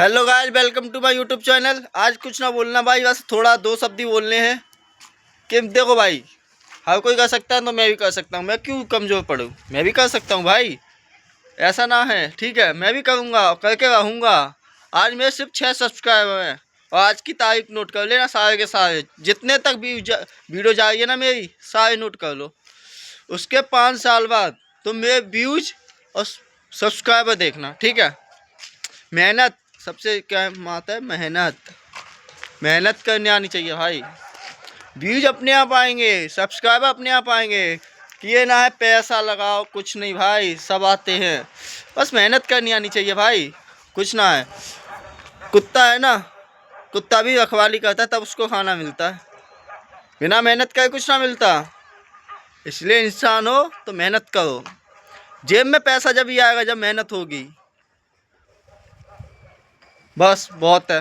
Hello guys, welcome to my YouTube channel. आज कुछ ना बोलना भाई, बस थोड़ा दो शब्द ही बोलने हैं कि देखो भाई, हर कोई कर सकता है तो मैं भी कर सकता हूँ। मैं क्यों कमज़ोर पड़ूँ, मैं भी कर सकता हूँ भाई। ऐसा ना है, ठीक है, मैं भी करूँगा, करके रहूँगा। आज मेरे सिर्फ 6 सब्सक्राइबर हैं और आज की तारीख नोट कर लेना, सारे के सारे जितने तक भी वीडियो जा रही है ना मेरी, सारे नोट कर लो। उसके 5 साल बाद तो मेरे व्यूज और सब्सक्राइबर देखना, ठीक है। मेहनत सबसे क्या माता है, मेहनत मेहनत करने आनी चाहिए भाई। व्यूज अपने आप आएंगे, सब्सक्राइबर अपने आप आएंगे। ये ना है पैसा लगाओ, कुछ नहीं भाई, सब आते हैं। बस मेहनत करनी आनी चाहिए भाई, कुछ ना है। कुत्ता है ना, कुत्ता भी रखवाली करता है तब उसको खाना मिलता है, बिना मेहनत करे कुछ ना मिलता। इसलिए इंसान हो तो मेहनत करो। जेब में पैसा जब ही आएगा जब मेहनत होगी। बस बहुत है।